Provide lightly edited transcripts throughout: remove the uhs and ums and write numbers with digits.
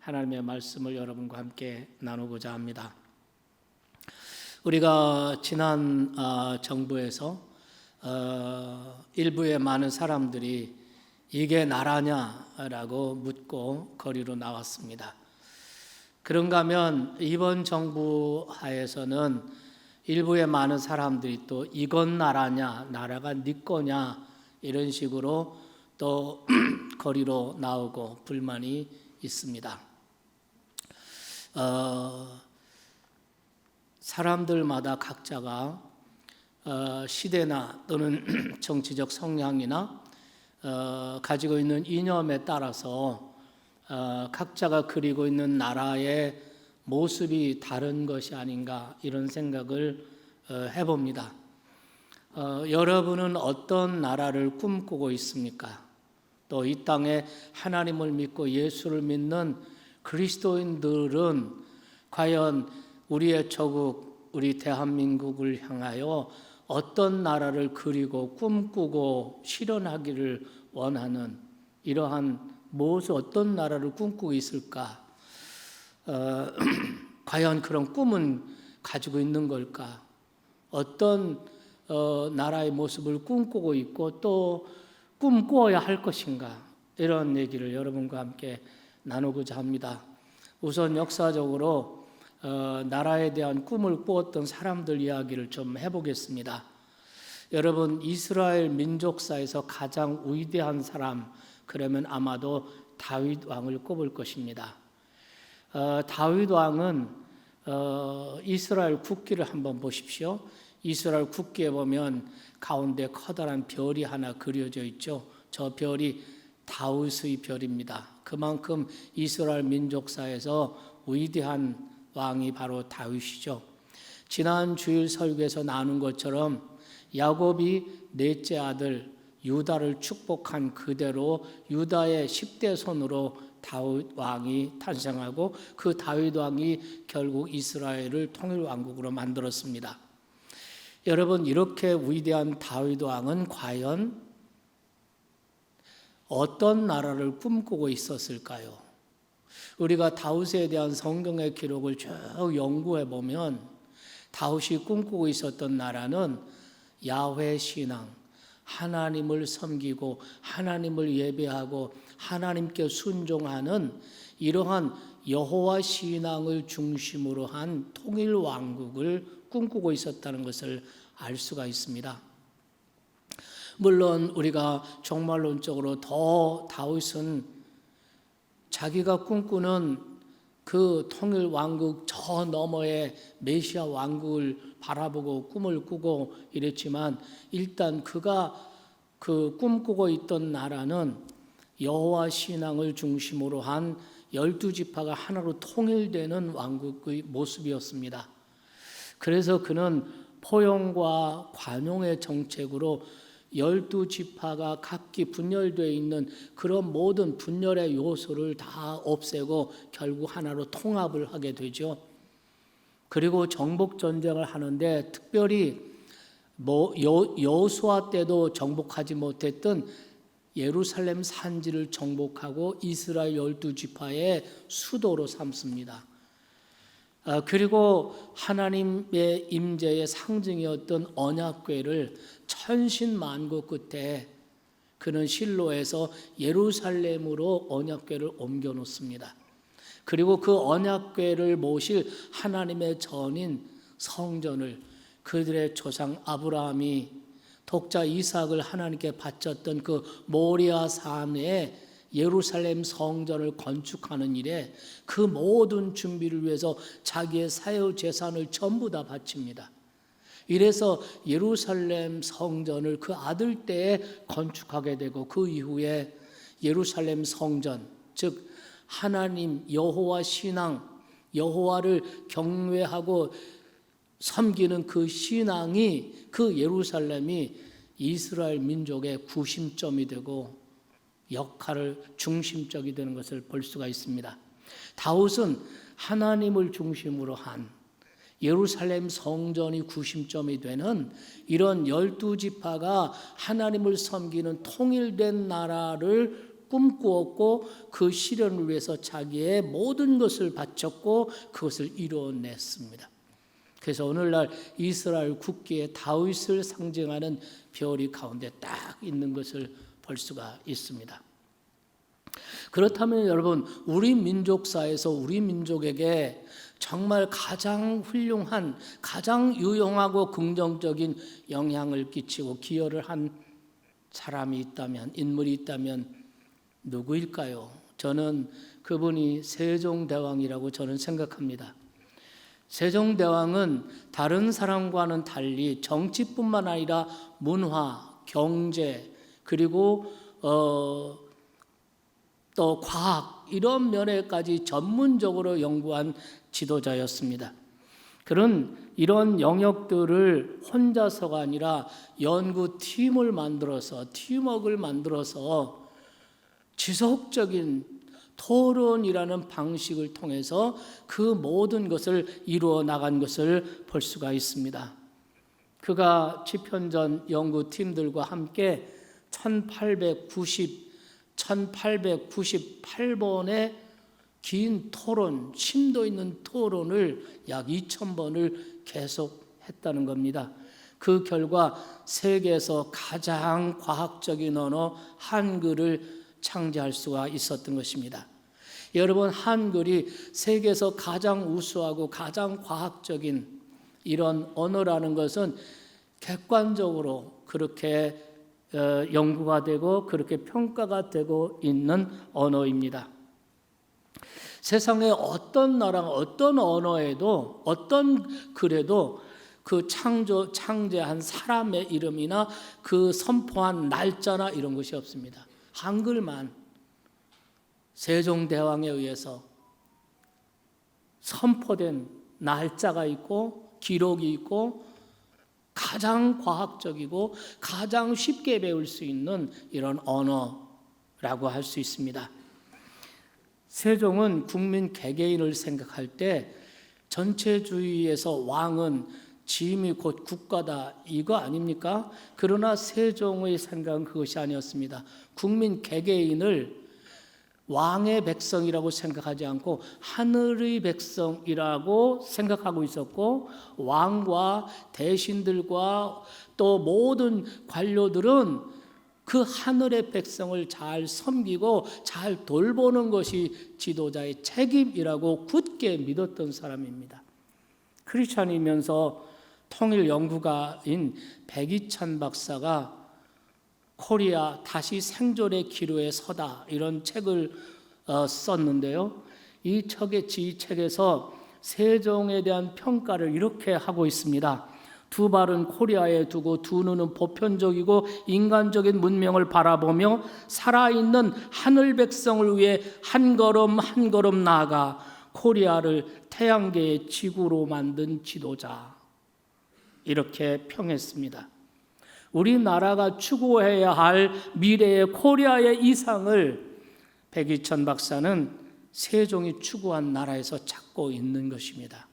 하나님의 말씀을 여러분과 함께 나누고자 합니다. 우리가 지난 정부에서 일부의 많은 사람들이 이게 나라냐라고 묻고 거리로 나왔습니다. 그런가 하면 이번 정부 하에서는 일부의 많은 사람들이 또 이건 나라냐, 나라가 네 거냐 이런 식으로 또 거리로 나오고 불만이 있습니다. 사람들마다 각자가 시대나 또는 정치적 성향이나 가지고 있는 이념에 따라서 각자가 그리고 있는 나라의 모습이 다른 것이 아닌가 이런 생각을 해봅니다. 여러분은 어떤 나라를 꿈꾸고 있습니까? 또 이 땅에 하나님을 믿고 예수를 믿는 그리스도인들은 과연 우리의 조국, 우리 대한민국을 향하여 어떤 나라를 그리고 꿈꾸고 실현하기를 원하는 이러한 무엇을 어떤 나라를 꿈꾸고 있을까? 과연 그런 꿈은 가지고 있는 걸까? 어떤 나라의 모습을 꿈꾸고 있고 또 꿈꾸어야 할 것인가? 이런 얘기를 여러분과 함께 나누고자 합니다. 우선 역사적으로 나라에 대한 꿈을 꾸었던 사람들 이야기를 좀 해보겠습니다. 여러분, 이스라엘 민족사에서 가장 위대한 사람 그러면 아마도 다윗 왕을 꼽을 것입니다. 다윗 왕은 이스라엘 국기를 한번 보십시오. 이스라엘 국기에 보면 가운데 커다란 별이 하나 그려져 있죠. 저 별이 다윗의 별입니다. 그만큼 이스라엘 민족사에서 위대한 왕이 바로 다윗이죠. 지난 주일 설교에서 나눈 것처럼 야곱이 넷째 아들 유다를 축복한 그대로 유다의 10대 손으로 다윗 왕이 탄생하고 그 다윗 왕이 결국 이스라엘을 통일 왕국으로 만들었습니다. 여러분, 이렇게 위대한 다윗 왕은 과연 어떤 나라를 꿈꾸고 있었을까요? 우리가 다윗에 대한 성경의 기록을 쭉 연구해 보면 다윗이 꿈꾸고 있었던 나라는 야훼 신앙, 하나님을 섬기고 하나님을 예배하고 하나님께 순종하는 이러한 여호와 신앙을 중심으로 한 통일 왕국을 꿈꾸고 있었다는 것을 알 수가 있습니다. 물론 우리가 종말론적으로 더 다윗은 자기가 꿈꾸는 그 통일 왕국 저 너머의 메시아 왕국을 바라보고 꿈을 꾸고 이랬지만 일단 그가 그 꿈꾸고 있던 나라는 여호와 신앙을 중심으로 한 12지파가 하나로 통일되는 왕국의 모습이었습니다. 그래서 그는 포용과 관용의 정책으로 12지파가 각기 분열되어 있는 그런 모든 분열의 요소를 다 없애고 결국 하나로 통합을 하게 되죠. 그리고 정복 전쟁을 하는데 특별히 여호수아 때도 정복하지 못했던 예루살렘 산지를 정복하고 이스라엘 12지파의 수도로 삼습니다. 그리고 하나님의 임재의 상징이었던 언약궤를 천신만고 끝에 그는 실로에서 예루살렘으로 언약궤를 옮겨 놓습니다. 그리고 그 언약궤를 모실 하나님의 전인 성전을 그들의 조상 아브라함이 독자 이삭을 하나님께 바쳤던 그 모리아 산에 예루살렘 성전을 건축하는 일에 그 모든 준비를 위해서 자기의 사유 재산을 전부 다 바칩니다. 이래서 예루살렘 성전을 그 아들 때에 건축하게 되고 그 이후에 예루살렘 성전, 즉 하나님 여호와 신앙, 여호와를 경외하고 섬기는 그 신앙이 그 예루살렘이 이스라엘 민족의 구심점이 되고 역할을 중심적이 되는 것을 볼 수가 있습니다. 다윗은 하나님을 중심으로 한 예루살렘 성전이 구심점이 되는 이런 12지파가 하나님을 섬기는 통일된 나라를 꿈꾸었고 그 실현을 위해서 자기의 모든 것을 바쳤고 그것을 이루어냈습니다. 그래서 오늘날 이스라엘 국기에 다윗을 상징하는 별이 가운데 딱 있는 것을 볼 수가 있습니다. 그렇다면 여러분, 우리 민족사에서 우리 민족에게 정말 가장 훌륭한, 가장 유용하고 긍정적인 영향을 끼치고 기여를 한 사람이 있다면, 인물이 있다면 누구일까요? 저는 그분이 세종대왕이라고 저는 생각합니다. 세종대왕은 다른 사람과는 달리 정치뿐만 아니라 문화, 경제, 그리고 또 과학 이런 면에까지 전문적으로 연구한 지도자였습니다. 그런 이런 영역들을 혼자서가 아니라 연구팀을 만들어서 팀워크를 만들어서 지속적인 토론이라는 방식을 통해서 그 모든 것을 이루어 나간 것을 볼 수가 있습니다. 그가 집현전 연구팀들과 함께 1898번의 긴 토론, 심도 있는 토론을 약 2000번을 계속했다는 겁니다. 그 결과 세계에서 가장 과학적인 언어 한글을 창제할 수가 있었던 것입니다. 여러분, 한글이 세계에서 가장 우수하고 가장 과학적인 이런 언어라는 것은 객관적으로 그렇게 연구가 되고 그렇게 평가가 되고 있는 언어입니다. 세상의 어떤 나라, 어떤 언어에도, 어떤 글에도 그 창제한 사람의 이름이나 그 선포한 날짜나 이런 것이 없습니다. 한글만 세종대왕에 의해서 선포된 날짜가 있고 기록이 있고 가장 과학적이고 가장 쉽게 배울 수 있는 이런 언어라고 할 수 있습니다. 세종은 국민 개개인을 생각할 때 전체주의에서 왕은 짐이 곧 국가다 이거 아닙니까? 그러나 세종의 생각은 그것이 아니었습니다. 국민 개개인을 왕의 백성이라고 생각하지 않고 하늘의 백성이라고 생각하고 있었고, 왕과 대신들과 또 모든 관료들은 그 하늘의 백성을 잘 섬기고 잘 돌보는 것이 지도자의 책임이라고 굳게 믿었던 사람입니다. 크리스찬이면서 통일 연구가인 백이찬 박사가 코리아 다시 생존의 기로에 서다 이런 책을 썼는데요. 이 책에서 세종에 대한 평가를 이렇게 하고 있습니다. 두 발은 코리아에 두고 두 눈은 보편적이고 인간적인 문명을 바라보며 살아있는 하늘 백성을 위해 한 걸음 한 걸음 나아가 코리아를 태양계의 지구로 만든 지도자, 이렇게 평했습니다. 우리나라가 추구해야 할 미래의 코리아의 이상을 백이천 박사는 세종이 추구한 나라에서 찾고 있는 것입니다.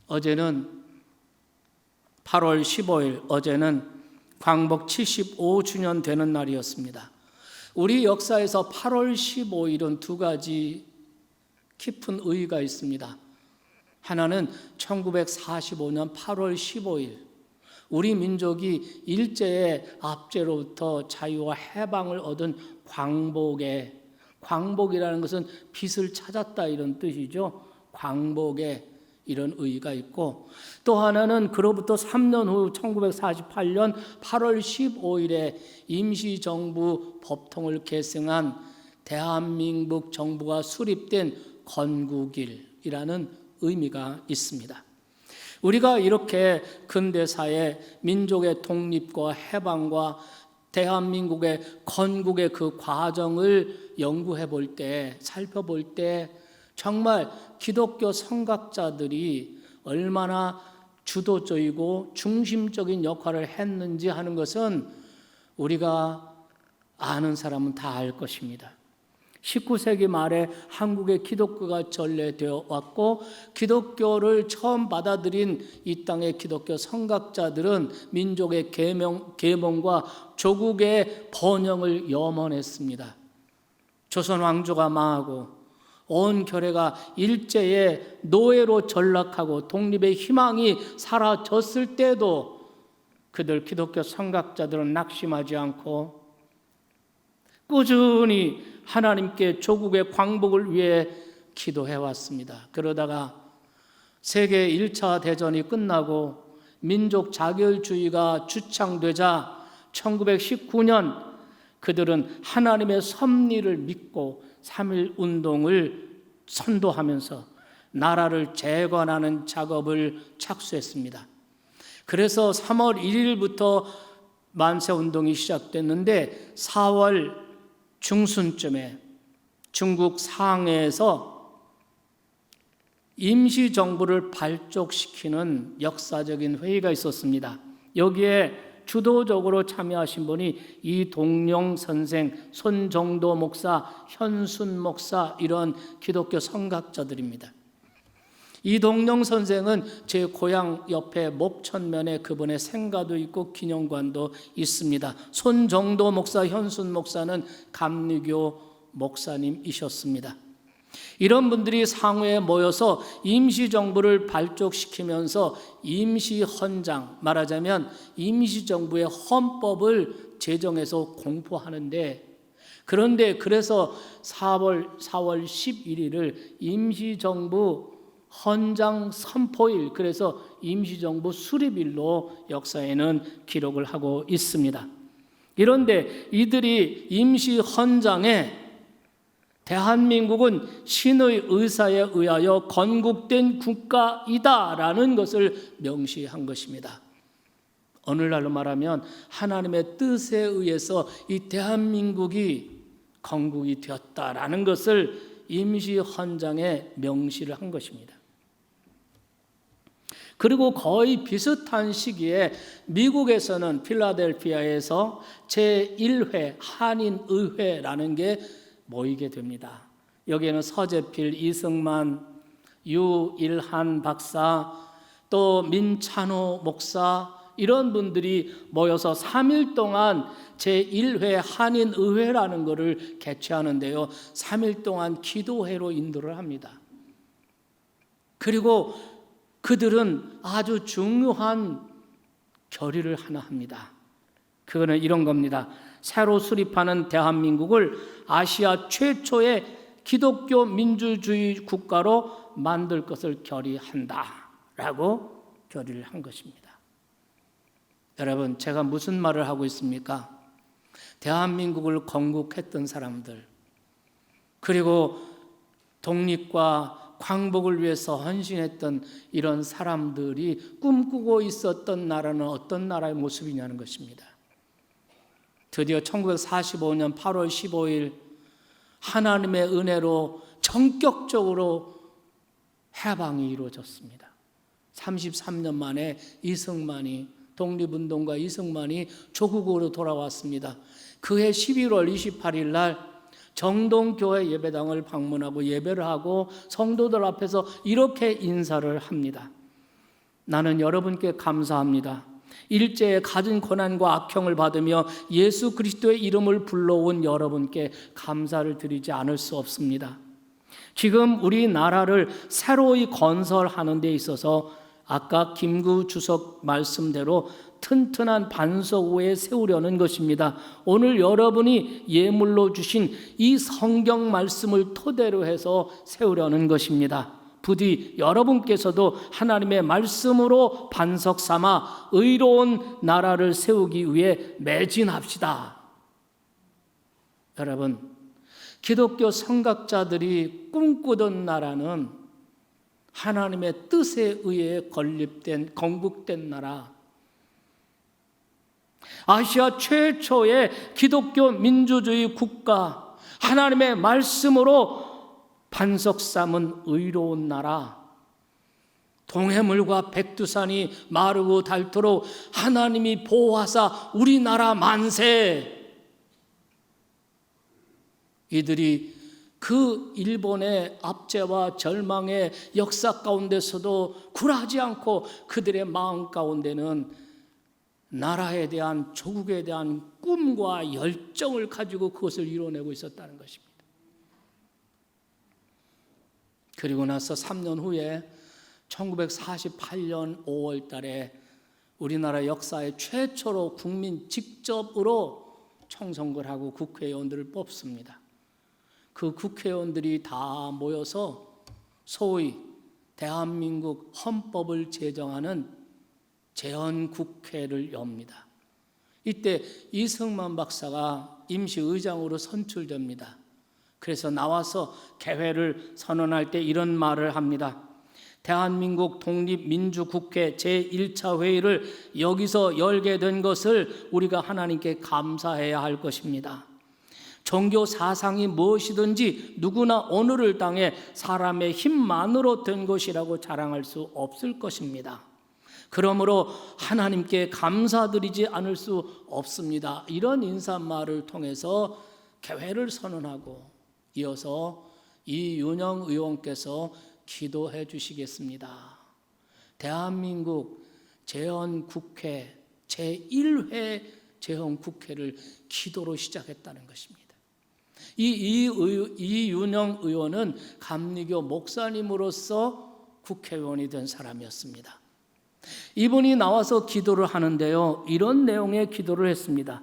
어제는 8월 15일, 어제는 광복 75주년 되는 날이었습니다. 우리 역사에서 8월 15일은 두 가지 깊은 의의가 있습니다. 하나는 1945년 8월 15일, 우리 민족이 일제의 압제로부터 자유와 해방을 얻은 광복이라는 것은 빛을 찾았다 이런 뜻이죠. 광복의 이런 의의가 있고, 또 하나는 그로부터 3년 후 1948년 8월 15일에 임시정부 법통을 계승한 대한민국 정부가 수립된 건국일이라는 의미가 있습니다. 우리가 이렇게 근대사의 민족의 독립과 해방과 대한민국의 건국의 그 과정을 연구해 볼 때, 살펴볼 때 정말 기독교 선각자들이 얼마나 주도적이고 중심적인 역할을 했는지 하는 것은 우리가 아는 사람은 다 알 것입니다. 19세기 말에 한국의 기독교가 전래되어 왔고, 기독교를 처음 받아들인 이 땅의 기독교 선각자들은 민족의 계몽과 조국의 번영을 염원했습니다. 조선 왕조가 망하고 온 결혜가 일제의 노예로 전락하고 독립의 희망이 사라졌을 때도 그들 기독교 선각자들은 낙심하지 않고 꾸준히 하나님께 조국의 광복을 위해 기도해 왔습니다. 그러다가 세계 1차 대전이 끝나고 민족 자결주의가 주창되자 1919년 그들은 하나님의 섭리를 믿고 3.1 운동을 선도하면서 나라를 재건하는 작업을 착수했습니다. 그래서 3월 1일부터 만세운동이 시작됐는데 4월 중순쯤에 중국 상해에서 임시정부를 발족시키는 역사적인 회의가 있었습니다. 여기에 주도적으로 참여하신 분이 이동룡 선생, 손정도 목사, 현순 목사 이런 기독교 선각자들입니다. 이동룡 선생은 제 고향 옆에 목천면에 그분의 생가도 있고 기념관도 있습니다. 손정도 목사, 현순 목사는 감리교 목사님이셨습니다. 이런 분들이 상회에 모여서 임시정부를 발족시키면서 임시헌장, 말하자면 임시정부의 헌법을 제정해서 공포하는데, 그런데 그래서 4월 11일을 임시정부 헌장 선포일, 그래서 임시정부 수립일로 역사에는 기록을 하고 있습니다. 그런데 이들이 임시헌장에 대한민국은 신의 의사에 의하여 건국된 국가이다라는 것을 명시한 것입니다. 오늘날로 말하면 하나님의 뜻에 의해서 이 대한민국이 건국이 되었다라는 것을 임시헌장에 명시를 한 것입니다. 그리고 거의 비슷한 시기에 미국에서는 필라델피아에서 제1회 한인의회라는 게 모이게 됩니다. 여기에는 서재필, 이승만, 유일한 박사, 또 민찬호 목사 이런 분들이 모여서 3일 동안 제1회 한인의회라는 것을 개최하는데요. 3일 동안 기도회로 인도를 합니다. 그리고 그들은 아주 중요한 결의를 하나 합니다. 그거는 이런 겁니다. 새로 수립하는 대한민국을 아시아 최초의 기독교 민주주의 국가로 만들 것을 결의한다라고 결의를 한 것입니다. 여러분, 제가 무슨 말을 하고 있습니까? 대한민국을 건국했던 사람들, 그리고 독립과 광복을 위해서 헌신했던 이런 사람들이 꿈꾸고 있었던 나라는 어떤 나라의 모습이냐는 것입니다. 드디어 1945년 8월 15일 하나님의 은혜로 전격적으로 해방이 이루어졌습니다. 33년 만에 이승만이, 독립운동가 이승만이 조국으로 돌아왔습니다. 그해 11월 28일 날 정동교회 예배당을 방문하고 예배를 하고 성도들 앞에서 이렇게 인사를 합니다. 나는 여러분께 감사합니다. 일제의 가진 고난과 악형을 받으며 예수 그리스도의 이름을 불러온 여러분께 감사를 드리지 않을 수 없습니다. 지금 우리나라를 새로이 건설하는 데 있어서 아까 김구 주석 말씀대로 튼튼한 반석 위에 세우려는 것입니다. 오늘 여러분이 예물로 주신 이 성경 말씀을 토대로 해서 세우려는 것입니다. 부디 여러분께서도 하나님의 말씀으로 반석 삼아 의로운 나라를 세우기 위해 매진합시다. 여러분, 기독교 선각자들이 꿈꾸던 나라는 하나님의 뜻에 의해 건립된, 건국된 나라, 아시아 최초의 기독교 민주주의 국가, 하나님의 말씀으로 반석 삼은 의로운 나라, 동해물과 백두산이 마르고 닳도록 하나님이 보호하사 우리나라 만세. 이들이 그 일본의 압제와 절망의 역사 가운데서도 굴하지 않고 그들의 마음 가운데는 나라에 대한, 조국에 대한 꿈과 열정을 가지고 그것을 이뤄내고 있었다는 것입니다. 그리고 나서 3년 후에 1948년 5월 달에 우리나라 역사의 최초로 국민 직접으로 총선거를 하고 국회의원들을 뽑습니다. 그 국회의원들이 다 모여서 소위 대한민국 헌법을 제정하는 재헌국회를 엽니다. 이때 이승만 박사가 임시의장으로 선출됩니다. 그래서 나와서 개회를 선언할 때 이런 말을 합니다. 대한민국 독립민주국회 제1차 회의를 여기서 열게 된 것을 우리가 하나님께 감사해야 할 것입니다. 종교 사상이 무엇이든지 누구나 오늘을 당해 사람의 힘만으로 된 것이라고 자랑할 수 없을 것입니다. 그러므로 하나님께 감사드리지 않을 수 없습니다. 이런 인사말을 통해서 개회를 선언하고 이어서 이윤영 의원께서 기도해 주시겠습니다. 대한민국 재헌국회 제1회 재헌국회를 기도로 시작했다는 것입니다. 이윤영 의원은 감리교 목사님으로서 국회의원이 된 사람이었습니다. 이분이 나와서 기도를 하는데요, 이런 내용의 기도를 했습니다.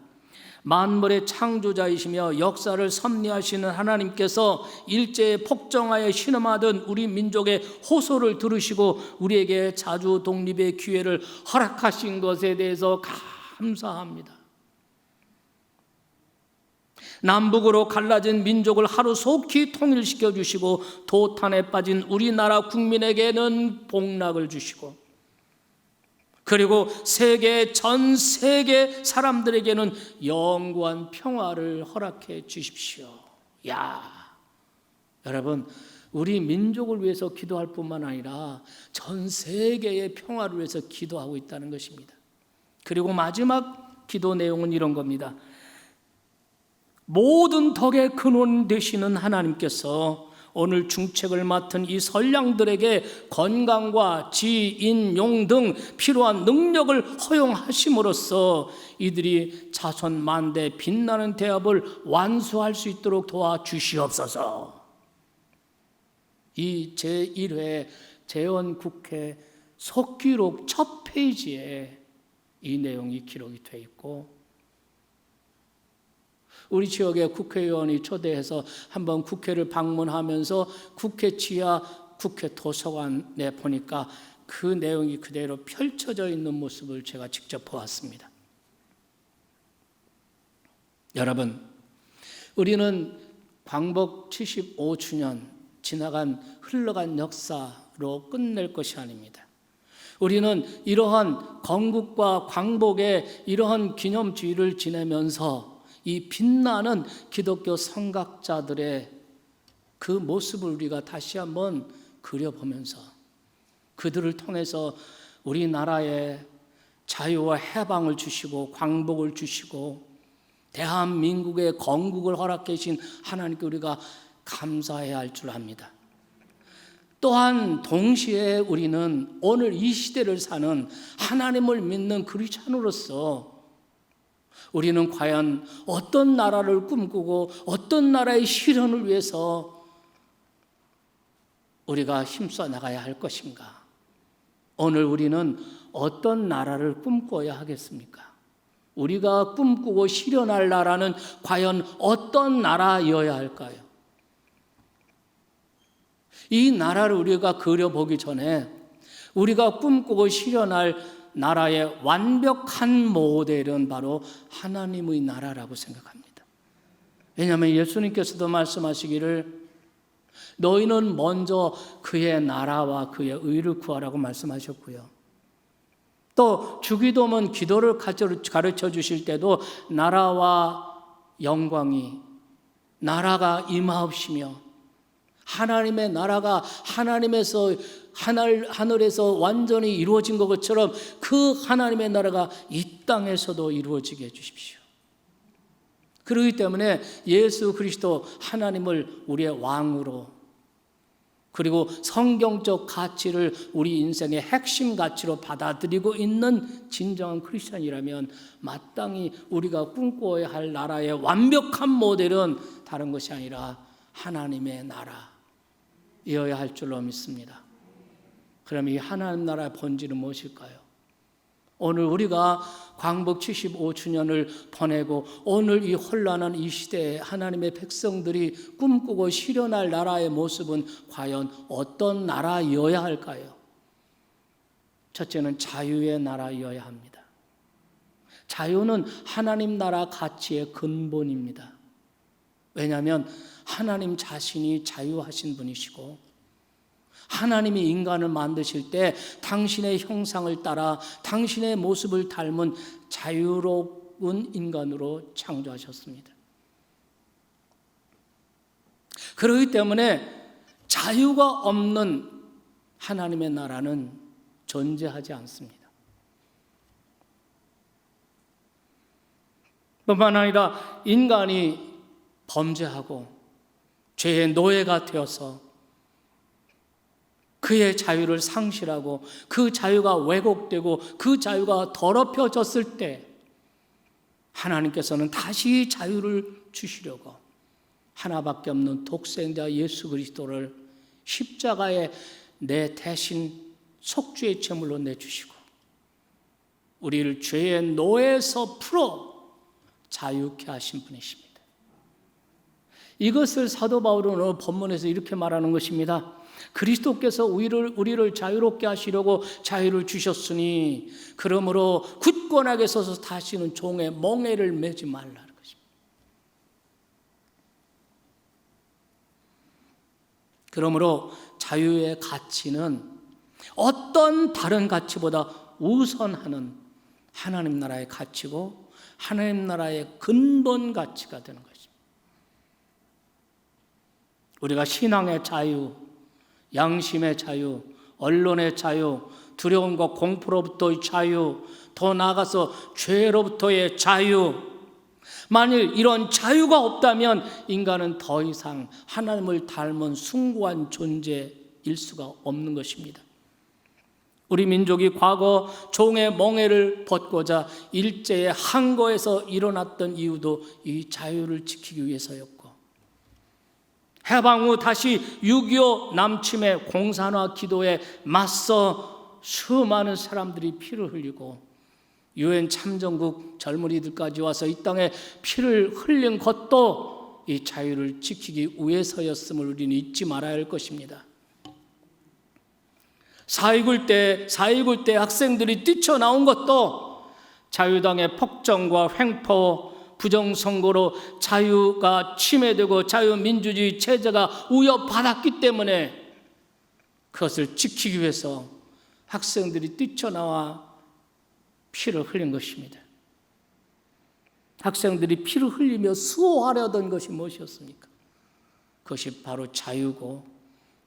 만물의 창조자이시며 역사를 섭리하시는 하나님께서 일제에 폭정하에 신음하던 우리 민족의 호소를 들으시고 우리에게 자주 독립의 기회를 허락하신 것에 대해서 감사합니다. 남북으로 갈라진 민족을 하루속히 통일시켜 주시고 도탄에 빠진 우리나라 국민에게는 복락을 주시고, 그리고 전 세계 사람들에게는 영구한 평화를 허락해 주십시오. 야, 여러분, 우리 민족을 위해서 기도할 뿐만 아니라 전 세계의 평화를 위해서 기도하고 있다는 것입니다. 그리고 마지막 기도 내용은 이런 겁니다. 모든 덕의 근원 되시는 하나님께서 오늘 중책을 맡은 이 선량들에게 건강과 지인용 등 필요한 능력을 허용하심으로써 이들이 자손 만대 빛나는 대업을 완수할 수 있도록 도와주시옵소서. 이 제1회 재헌국회 속기록 첫 페이지에 이 내용이 기록이 되어 있고, 우리 지역의 국회의원이 초대해서 한번 국회를 방문하면서 국회 지하 국회 도서관에 보니까 그 내용이 그대로 펼쳐져 있는 모습을 제가 직접 보았습니다. 여러분, 우리는 광복 75주년 흘러간 역사로 끝낼 것이 아닙니다. 우리는 이러한 건국과 광복의 이러한 기념주의를 지내면서 이 빛나는 기독교 선각자들의 그 모습을 우리가 다시 한번 그려보면서 그들을 통해서 우리나라에 자유와 해방을 주시고 광복을 주시고 대한민국의 건국을 허락해 주신 하나님께 우리가 감사해야 할 줄 압니다. 또한 동시에 우리는 오늘 이 시대를 사는 하나님을 믿는 그리스도인으로서 우리는 과연 어떤 나라를 꿈꾸고 어떤 나라의 실현을 위해서 우리가 힘써 나가야 할 것인가? 오늘 우리는 어떤 나라를 꿈꿔야 하겠습니까? 우리가 꿈꾸고 실현할 나라는 과연 어떤 나라여야 할까요? 이 나라를 우리가 그려보기 전에 우리가 꿈꾸고 실현할 나라의 완벽한 모델은 바로 하나님의 나라라고 생각합니다. 왜냐하면 예수님께서도 말씀하시기를 너희는 먼저 그의 나라와 그의 의를 구하라고 말씀하셨고요. 또 주기도문 기도를 가르쳐 주실 때도 나라와 영광이 나라가 임하옵시며 하나님의 나라가 하늘에서 완전히 이루어진 것처럼 그 하나님의 나라가 이 땅에서도 이루어지게 해주십시오. 그렇기 때문에 예수 그리스도 하나님을 우리의 왕으로, 그리고 성경적 가치를 우리 인생의 핵심 가치로 받아들이고 있는 진정한 크리스천이라면 마땅히 우리가 꿈꿔야 할 나라의 완벽한 모델은 다른 것이 아니라 하나님의 나라, 이어야 할 줄로 믿습니다. 그럼 이 하나님 나라의 본질은 무엇일까요? 오늘 우리가 광복 75주년을 보내고 오늘 이 혼란한 이 시대에 하나님의 백성들이 꿈꾸고 실현할 나라의 모습은 과연 어떤 나라여야 할까요? 첫째는 자유의 나라여야 합니다. 자유는 하나님 나라 가치의 근본입니다. 왜냐하면 하나님 자신이 자유하신 분이시고 하나님이 인간을 만드실 때 당신의 형상을 따라 당신의 모습을 닮은 자유로운 인간으로 창조하셨습니다. 그렇기 때문에 자유가 없는 하나님의 나라는 존재하지 않습니다. 뿐만 아니라 인간이 범죄하고 죄의 노예가 되어서 그의 자유를 상실하고 그 자유가 왜곡되고 그 자유가 더럽혀졌을 때 하나님께서는 다시 자유를 주시려고 하나밖에 없는 독생자 예수 그리스도를 십자가에 내 대신 속죄의 제물로 내주시고 우리를 죄의 노예에서 풀어 자유케 하신 분이십니다. 이것을 사도 바울은 오늘 본문에서 이렇게 말하는 것입니다. 그리스도께서 우리를 자유롭게 하시려고 자유를 주셨으니 그러므로 굳건하게 서서 다시는 종의 멍에를 매지 말라는 것입니다. 그러므로 자유의 가치는 어떤 다른 가치보다 우선하는 하나님 나라의 가치고 하나님 나라의 근본 가치가 되는 것입니다. 우리가 신앙의 자유, 양심의 자유, 언론의 자유, 두려움과 공포로부터의 자유, 더 나아가서 죄로부터의 자유, 만일 이런 자유가 없다면 인간은 더 이상 하나님을 닮은 숭고한 존재일 수가 없는 것입니다. 우리 민족이 과거 종의 멍에를 벗고자 일제의 항거에서 일어났던 이유도 이 자유를 지키기 위해서였고 해방 후 다시 6.25 남침의 공산화 기도에 맞서 수많은 사람들이 피를 흘리고 유엔 참전국 젊은이들까지 와서 이 땅에 피를 흘린 것도 이 자유를 지키기 위해서였음을 우리는 잊지 말아야 할 것입니다. 4.19 때 학생들이 뛰쳐나온 것도 자유당의 폭정과 횡포 부정선거로 자유가 침해되고 자유민주주의 체제가 위협받았기 때문에 그것을 지키기 위해서 학생들이 뛰쳐나와 피를 흘린 것입니다. 학생들이 피를 흘리며 수호하려던 것이 무엇이었습니까? 그것이 바로 자유고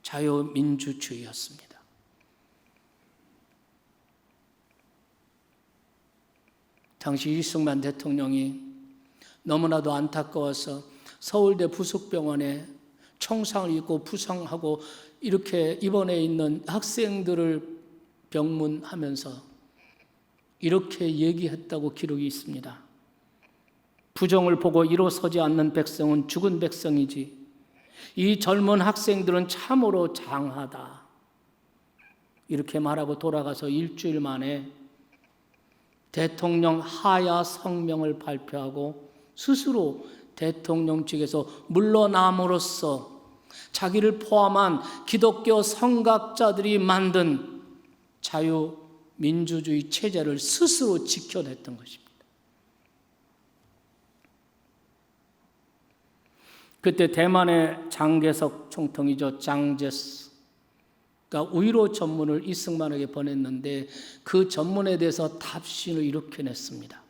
자유민주주의였습니다. 당시 이승만 대통령이 너무나도 안타까워서 서울대 부속병원에 총상을 입고 부상하고 이렇게 입원해 있는 학생들을 병문하면서 이렇게 얘기했다고 기록이 있습니다. 부정을 보고 일어서지 않는 백성은 죽은 백성이지 이 젊은 학생들은 참으로 장하다. 이렇게 말하고 돌아가서 일주일 만에 대통령 하야 성명을 발표하고 스스로 대통령 측에서 물러남으로써 자기를 포함한 기독교 성각자들이 만든 자유민주주의 체제를 스스로 지켜냈던 것입니다. 그때 대만의 장개석 총통이죠. 장제스가 우의로 전문을 이승만에게 보냈는데 그 전문에 대해서 답신을 이렇게 냈습니다.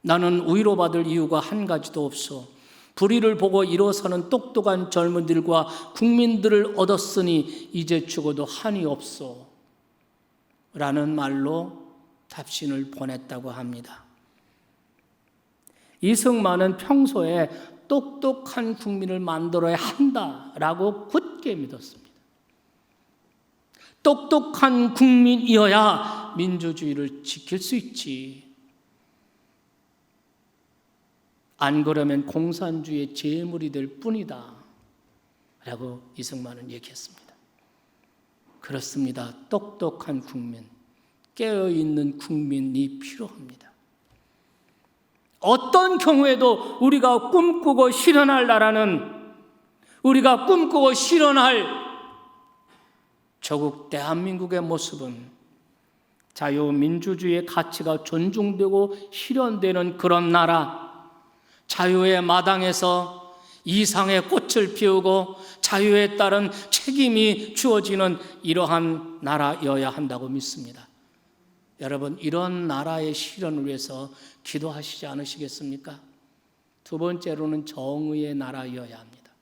나는 위로받을 이유가 한 가지도 없어. 불의를 보고 일어서는 똑똑한 젊은들과 국민들을 얻었으니 이제 죽어도 한이 없어. 라는 말로 답신을 보냈다고 합니다. 이승만은 평소에 똑똑한 국민을 만들어야 한다라고 굳게 믿었습니다. 똑똑한 국민이어야 민주주의를 지킬 수 있지. 안 그러면 공산주의의 재물이 될 뿐이다. 라고 이승만은 얘기했습니다. 그렇습니다. 똑똑한 국민, 깨어있는 국민이 필요합니다. 어떤 경우에도 우리가 꿈꾸고 실현할 나라는, 우리가 꿈꾸고 실현할 조국 대한민국의 모습은 자유민주주의의 가치가 존중되고 실현되는 그런 나라, 자유의 마당에서 이상의 꽃을 피우고 자유에 따른 책임이 주어지는 이러한 나라여야 한다고 믿습니다. 여러분, 이런 나라의 실현을 위해서 기도하시지 않으시겠습니까? 두 번째로는 정의의 나라여야 합니다.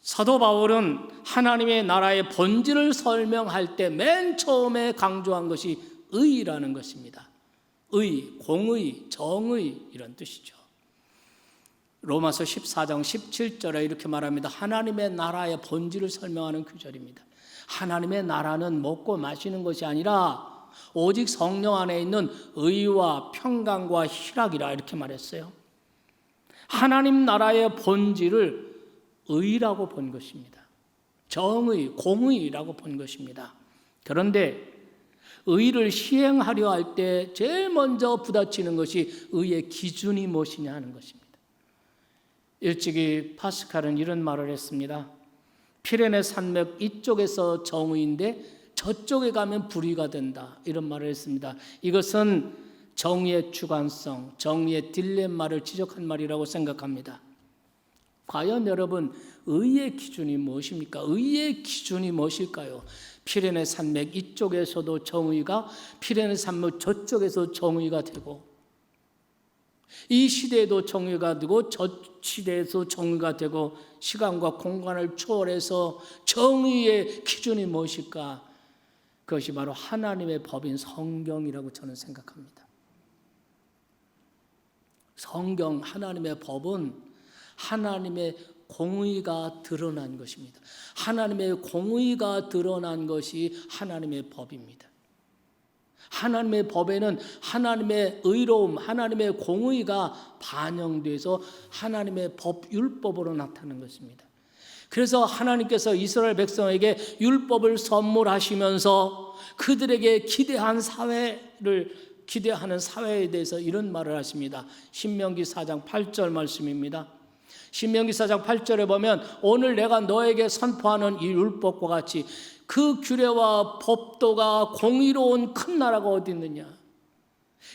사도 바울은 하나님의 나라의 본질을 설명할 때 맨 처음에 강조한 것이 의라는 것입니다. 의, 공의, 정의 이런 뜻이죠. 로마서 14장 17절에 이렇게 말합니다. 하나님의 나라의 본질을 설명하는 구절입니다. 하나님의 나라는 먹고 마시는 것이 아니라 오직 성령 안에 있는 의와 평강과 희락이라 이렇게 말했어요. 하나님 나라의 본질을 의라고 본 것입니다. 정의, 공의라고 본 것입니다. 그런데 의를 시행하려 할 때 제일 먼저 부딪히는 것이 의의 기준이 무엇이냐 하는 것입니다. 일찍이 파스칼은 이런 말을 했습니다. 피레네 산맥 이쪽에서 정의인데 저쪽에 가면 불의가 된다, 이런 말을 했습니다. 이것은 정의의 주관성, 정의의 딜레마를 지적한 말이라고 생각합니다. 과연 여러분, 의의 기준이 무엇입니까? 의의 기준이 무엇일까요? 피레네 산맥 이쪽에서도 정의가, 피레네 산맥 저쪽에서 정의가 되고, 이 시대에도 정의가 되고 저 시대에서 정의가 되고, 시간과 공간을 초월해서 정의의 기준이 무엇일까? 그것이 바로 하나님의 법인 성경이라고 저는 생각합니다. 성경, 하나님의 법은 하나님의 공의가 드러난 것입니다. 하나님의 공의가 드러난 것이 하나님의 법입니다. 하나님의 법에는 하나님의 의로움, 하나님의 공의가 반영돼서 하나님의 법, 율법으로 나타나는 것입니다. 그래서 하나님께서 이스라엘 백성에게 율법을 선물하시면서 그들에게 기대하는 사회에 대해서 이런 말을 하십니다. 신명기 4장 8절 말씀입니다. 신명기 4장 8절에 보면 오늘 내가 너에게 선포하는 이 율법과 같이 그 규례와 법도가 공의로운 큰 나라가 어디 있느냐.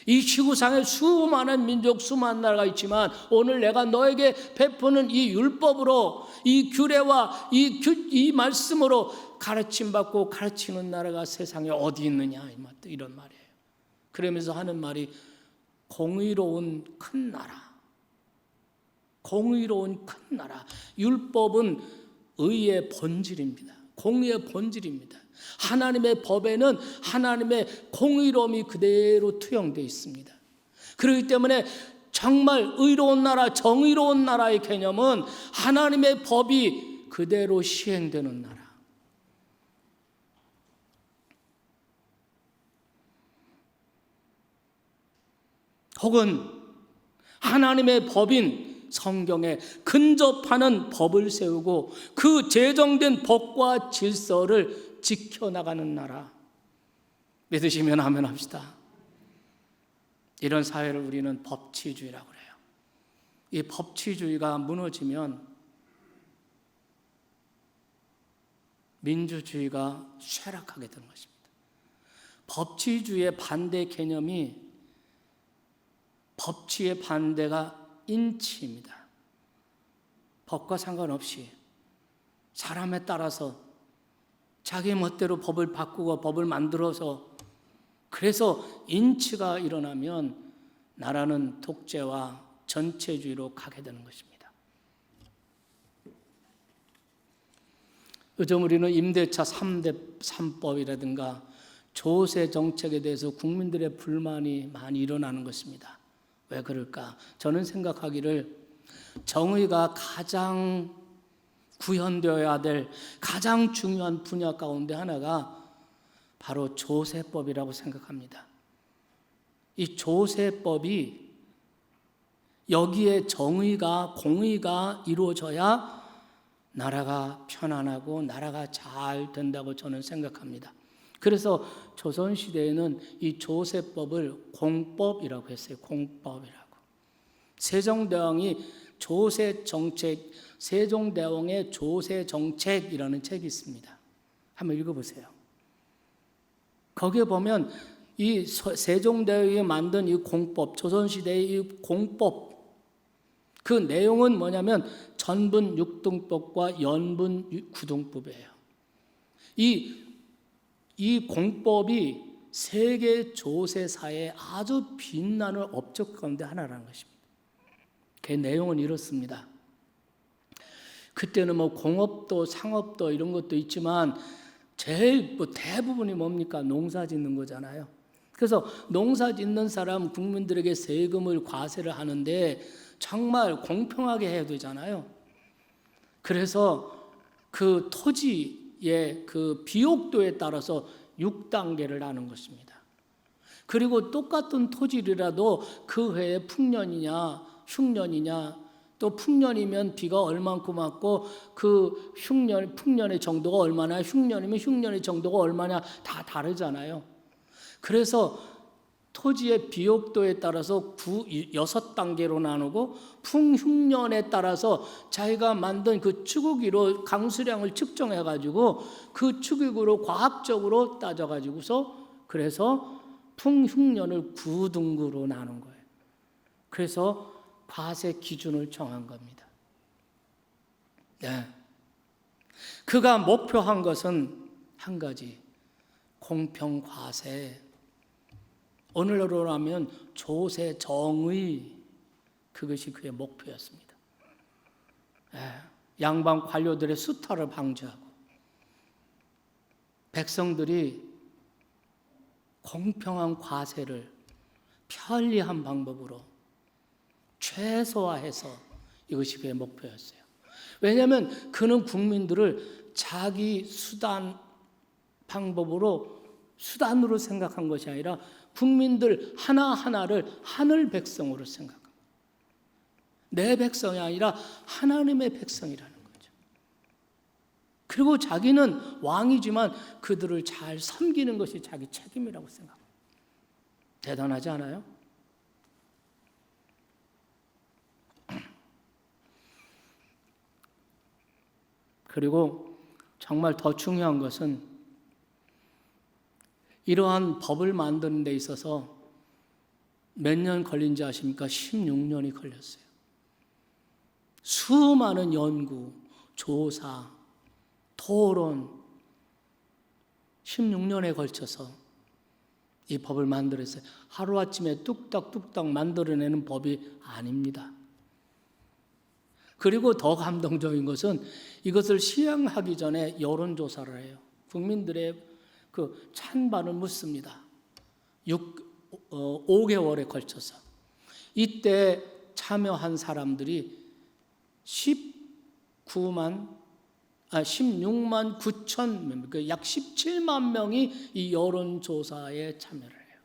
이 지구상에 수많은 민족, 수많은 나라가 있지만 오늘 내가 너에게 베푸는 이 율법으로, 이 규례와 이 말씀으로 가르침받고 가르치는 나라가 세상에 어디 있느냐, 이런 말이에요. 그러면서 하는 말이 공의로운 큰 나라, 공의로운 큰 나라. 율법은 의의 본질입니다. 공의의 본질입니다. 하나님의 법에는 하나님의 공의로움이 그대로 투영되어 있습니다. 그렇기 때문에 정말 의로운 나라, 정의로운 나라의 개념은 하나님의 법이 그대로 시행되는 나라. 혹은 하나님의 법인 성경에 근접하는 법을 세우고 그 제정된 법과 질서를 지켜나가는 나라. 믿으시면 아멘 합시다. 이런 사회를 우리는 법치주의라고 그래요. 이 법치주의가 무너지면 민주주의가 쇠락하게 되는 것입니다. 법치주의의 반대 개념이, 법치의 반대가 인치입니다. 법과 상관없이 사람에 따라서 자기 멋대로 법을 바꾸고 법을 만들어서, 그래서 인치가 일어나면 나라는 독재와 전체주의로 가게 되는 것입니다. 요즘 우리는 임대차 3대 3법이라든가 조세 정책에 대해서 국민들의 불만이 많이 일어나는 것입니다. 왜 그럴까? 저는 생각하기를 정의가 가장 구현되어야 될 가장 중요한 분야 가운데 하나가 바로 조세법이라고 생각합니다. 이 조세법이 여기에 정의가, 공의가 이루어져야 나라가 편안하고 나라가 잘 된다고 저는 생각합니다. 그래서 조선시대에는 이 조세법을 공법이라고 했어요. 공법이라고. 세종대왕이 조세정책, 세종대왕의 조세정책이라는 책이 있습니다. 한번 읽어보세요. 거기에 보면 이 세종대왕이 만든 이 공법, 조선시대의 이 공법, 그 내용은 뭐냐면 전분 육등법과 연분 구등법이에요. 이 공법이 세계 조세사의 아주 빛나는 업적 가운데 하나라는 것입니다. 그 내용은 이렇습니다. 그때는 뭐 공업도 상업도 이런 것도 있지만 제일 대부분이 뭡니까? 농사 짓는 거잖아요. 그래서 농사 짓는 사람 국민들에게 세금을 과세를 하는데 정말 공평하게 해야 되잖아요. 그래서 그 토지의 그 비옥도에 따라서 6단계를 하는 것입니다. 그리고 똑같은 토지라도 그 해에 풍년이냐 흉년이냐, 또 풍년이면 비가 얼만큼 왔고 그 풍년의 정도가 얼마나, 흉년이면 흉년의 정도가 얼마냐 다 다르잖아요. 그래서 토지의 비옥도에 따라서 6단계로 나누고 풍흉년에 따라서 자기가 만든 그 추구기로 강수량을 측정해 가지고 그 추구기로 과학적으로 따져 가지고서 그래서 풍흉년을 9등급으로 나눈 거예요. 그래서 과세 기준을 정한 겁니다. 네. 그가 목표한 것은 한 가지, 공평 과세. 오늘로 하면 조세 정의, 그것이 그의 목표였습니다. 양반 관료들의 수탈을 방지하고 백성들이 공평한 과세를 편리한 방법으로 최소화해서 이것이 그의 목표였어요. 왜냐하면 그는 국민들을 자기 수단으로 생각한 것이 아니라 국민들 하나하나를 하늘 백성으로 생각합니다. 내 백성이 아니라 하나님의 백성이라는 거죠. 그리고 자기는 왕이지만 그들을 잘 섬기는 것이 자기 책임이라고 생각합니다. 대단하지 않아요? 그리고 정말 더 중요한 것은 이러한 법을 만드는 데 있어서 몇 년 걸린지 아십니까? 16년이 걸렸어요. 수많은 연구, 조사, 토론 16년에 걸쳐서 이 법을 만들었어요. 하루아침에 뚝딱뚝딱 만들어내는 법이 아닙니다. 그리고 더 감동적인 것은 이것을 시행하기 전에 여론조사를 해요. 국민들의 그 찬반을 묻습니다. 5개월에 걸쳐서. 이때 참여한 사람들이 16만 9천 명, 약 17만 명이 이 여론조사에 참여를 해요.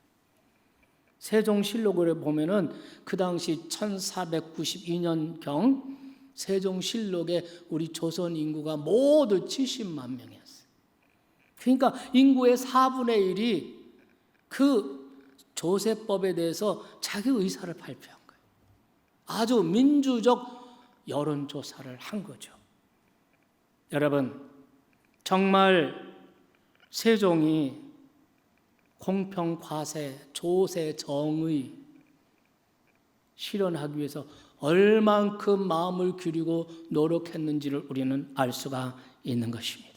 세종실록을 보면은 그 당시 1492년경 세종실록에 우리 조선 인구가 모두 70만 명이었어요. 그러니까 인구의 4분의 1이 그 조세법에 대해서 자기 의사를 발표한 거예요. 아주 민주적 여론조사를 한 거죠. 여러분, 정말 세종이 공평 과세, 조세 정의 실현하기 위해서 얼만큼 마음을 기울이고 노력했는지를 우리는 알 수가 있는 것입니다.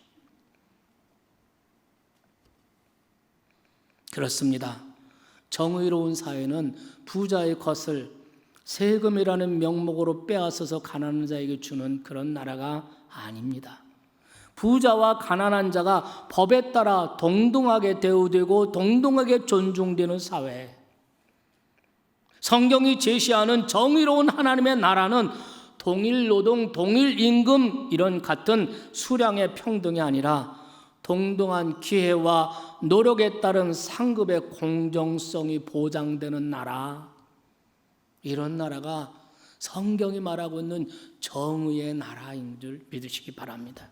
그렇습니다. 정의로운 사회는 부자의 것을 세금이라는 명목으로 빼앗아서 가난한 자에게 주는 그런 나라가 아닙니다. 부자와 가난한 자가 법에 따라 동등하게 대우되고 동등하게 존중되는 사회. 성경이 제시하는 정의로운 하나님의 나라는 동일 노동, 동일 임금 이런 같은 수량의 평등이 아니라 동등한 기회와 노력에 따른 상급의 공정성이 보장되는 나라. 이런 나라가 성경이 말하고 있는 정의의 나라인 줄 믿으시기 바랍니다.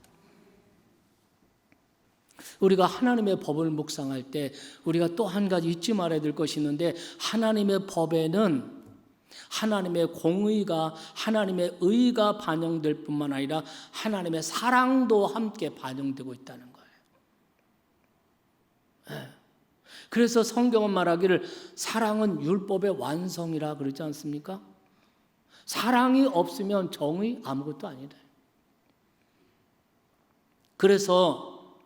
우리가 하나님의 법을 묵상할 때 우리가 또 한 가지 잊지 말아야 될 것이 있는데, 하나님의 법에는 하나님의 공의가, 하나님의 의가 반영될 뿐만 아니라 하나님의 사랑도 함께 반영되고 있다는 거예요. 그래서 성경은 말하기를 사랑은 율법의 완성이라 그러지 않습니까? 사랑이 없으면 정의 아무것도 아니다. 그래서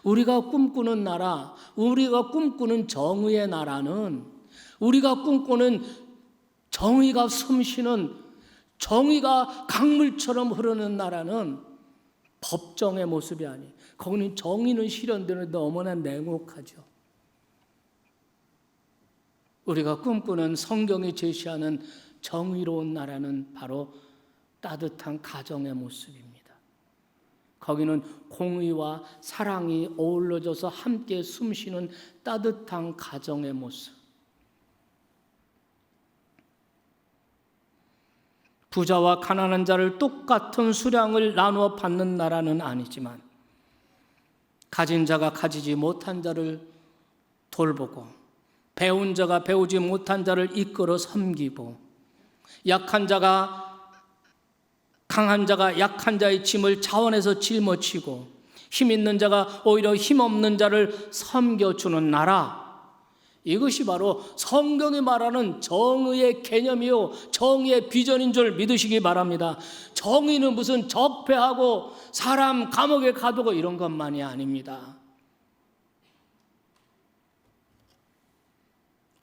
우리가 꿈꾸는 나라, 우리가 꿈꾸는 정의의 나라는, 우리가 꿈꾸는 정의가 숨쉬는, 정의가 강물처럼 흐르는 나라는 법정의 모습이 아니에요. 거기는 정의는 실현되는데 너무나 냉혹하죠. 우리가 꿈꾸는 성경이 제시하는 정의로운 나라는 바로 따뜻한 가정의 모습입니다. 거기는 공의와 사랑이 어우러져서 함께 숨쉬는 따뜻한 가정의 모습. 부자와 가난한 자를 똑같은 수량을 나누어 받는 나라는 아니지만, 가진 자가 가지지 못한 자를 돌보고, 배운 자가 배우지 못한 자를 이끌어 섬기고, 약한 자가, 강한 자가 약한 자의 짐을 자원해서 짊어지고, 힘 있는 자가 오히려 힘 없는 자를 섬겨주는 나라, 이것이 바로 성경이 말하는 정의의 개념이요, 정의의 비전인 줄 믿으시기 바랍니다. 정의는 무슨 적폐하고 사람 감옥에 가두고 이런 것만이 아닙니다.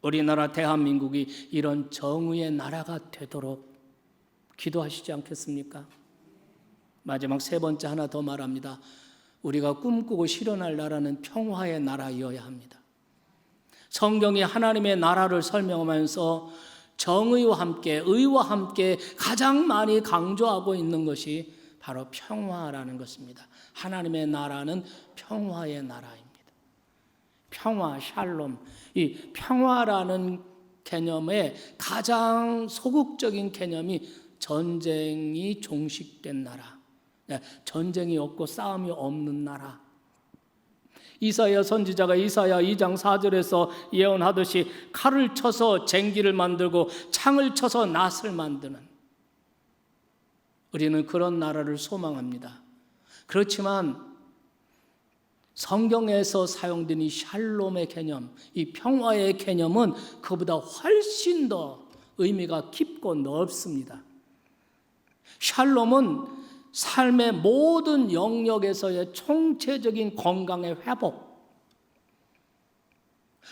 우리나라 대한민국이 이런 정의의 나라가 되도록 기도하시지 않겠습니까? 마지막 세 번째 하나 더 말합니다. 우리가 꿈꾸고 실현할 나라는 평화의 나라이어야 합니다. 성경이 하나님의 나라를 설명하면서 정의와 함께, 의와 함께 가장 많이 강조하고 있는 것이 바로 평화라는 것입니다. 하나님의 나라는 평화의 나라입니다. 평화, 샬롬. 이 평화라는 개념의 가장 소극적인 개념이 전쟁이 종식된 나라, 전쟁이 없고 싸움이 없는 나라. 이사야 선지자가 이사야 2장 4절에서 예언하듯이 칼을 쳐서 쟁기를 만들고 창을 쳐서 낫을 만드는, 우리는 그런 나라를 소망합니다. 그렇지만 성경에서 사용된 이 샬롬의 개념, 이 평화의 개념은 그보다 훨씬 더 의미가 깊고 넓습니다. 샬롬은 삶의 모든 영역에서의 총체적인 건강의 회복,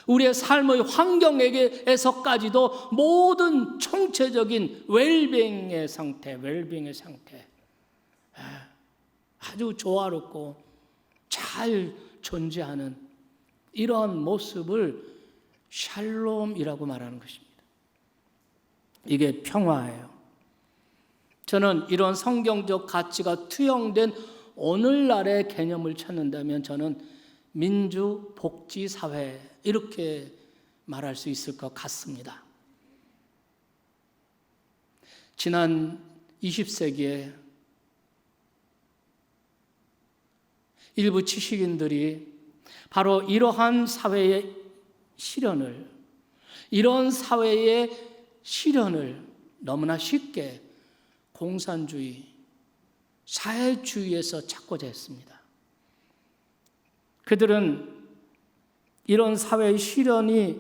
우리의 삶의 환경에서까지도 모든 총체적인 웰빙의 상태, 아주 조화롭고 잘 존재하는 이러한 모습을 샬롬이라고 말하는 것입니다. 이게 평화예요. 저는 이런 성경적 가치가 투영된 오늘날의 개념을 찾는다면 저는 민주복지사회, 이렇게 말할 수 있을 것 같습니다. 지난 20세기에 일부 지식인들이 바로 이러한 사회의 실현을, 이런 사회의 실현을 너무나 쉽게 공산주의, 사회주의에서 찾고자 했습니다. 그들은 이런 사회의 실현이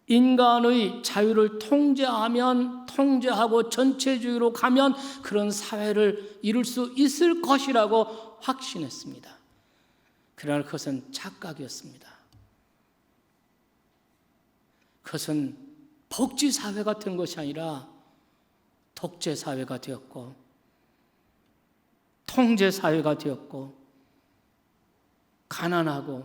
인간의 자유를 통제하고 전체주의로 가면 그런 사회를 이룰 수 있을 것이라고 확신했습니다. 그러나 그것은 착각이었습니다. 그것은 복지사회 같은 것이 아니라 독재사회가 되었고 통제사회가 되었고 가난하고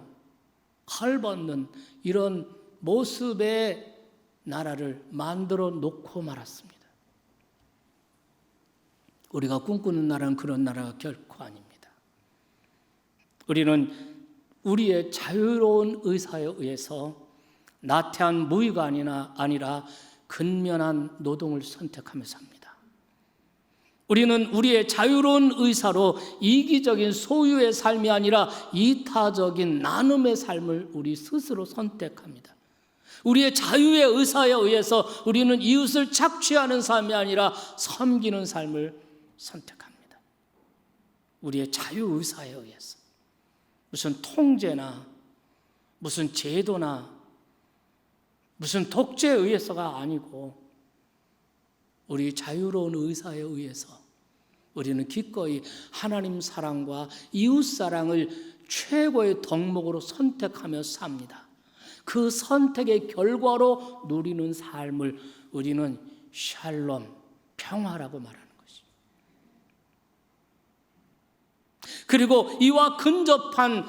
헐벗는 이런 모습의 나라를 만들어 놓고 말았습니다. 우리가 꿈꾸는 나라는 그런 나라가 결코 아닙니다. 우리는 우리의 자유로운 의사에 의해서 나태한 무의가 아니라 근면한 노동을 선택하며 삽니다. 우리는 우리의 자유로운 의사로 이기적인 소유의 삶이 아니라 이타적인 나눔의 삶을 우리 스스로 선택합니다. 우리의 자유의 의사에 의해서 우리는 이웃을 착취하는 삶이 아니라 섬기는 삶을 선택합니다. 우리의 자유 의사에 의해서. 무슨 통제나 무슨 제도나 무슨 독재에 의해서가 아니고 우리 자유로운 의사에 의해서 우리는 기꺼이 하나님 사랑과 이웃 사랑을 최고의 덕목으로 선택하며 삽니다. 그 선택의 결과로 누리는 삶을 우리는 샬롬, 평화라고 말하는 것입니다. 그리고 이와 근접한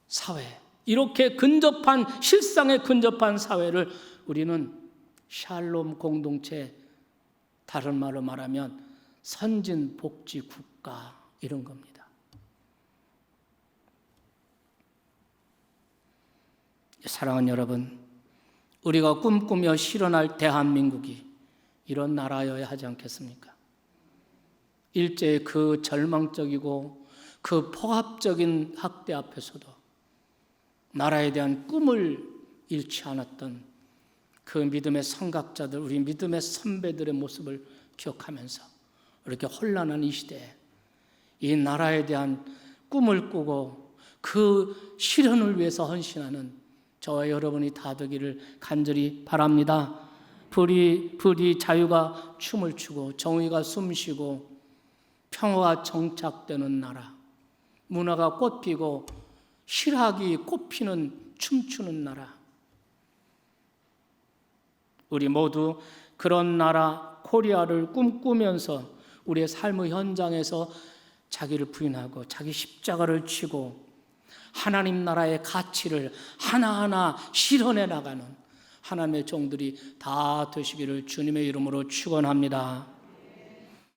사회, 이렇게 근접한 실상에 근접한 사회를 우리는 샬롬 공동체, 다른 말로 말하면 선진 복지 국가 이런 겁니다. 사랑하는 여러분, 우리가 꿈꾸며 실현할 대한민국이 이런 나라여야 하지 않겠습니까? 일제의 그 절망적이고 그 폭압적인 학대 앞에서도 나라에 대한 꿈을 잃지 않았던 그 믿음의 선각자들, 우리 믿음의 선배들의 모습을 기억하면서 이렇게 혼란한 이 시대에 이 나라에 대한 꿈을 꾸고 그 실현을 위해서 헌신하는 저와 여러분이 다 되기를 간절히 바랍니다. 불이 자유가 춤을 추고 정의가 숨쉬고 평화가 정착되는 나라, 문화가 꽃피고 실학이 꽃피는 춤추는 나라, 우리 모두 그런 나라 코리아를 꿈꾸면서 우리의 삶의 현장에서 자기를 부인하고 자기 십자가를 지고 하나님 나라의 가치를 하나하나 실현해 나가는 하나님의 종들이 다 되시기를 주님의 이름으로 축원합니다.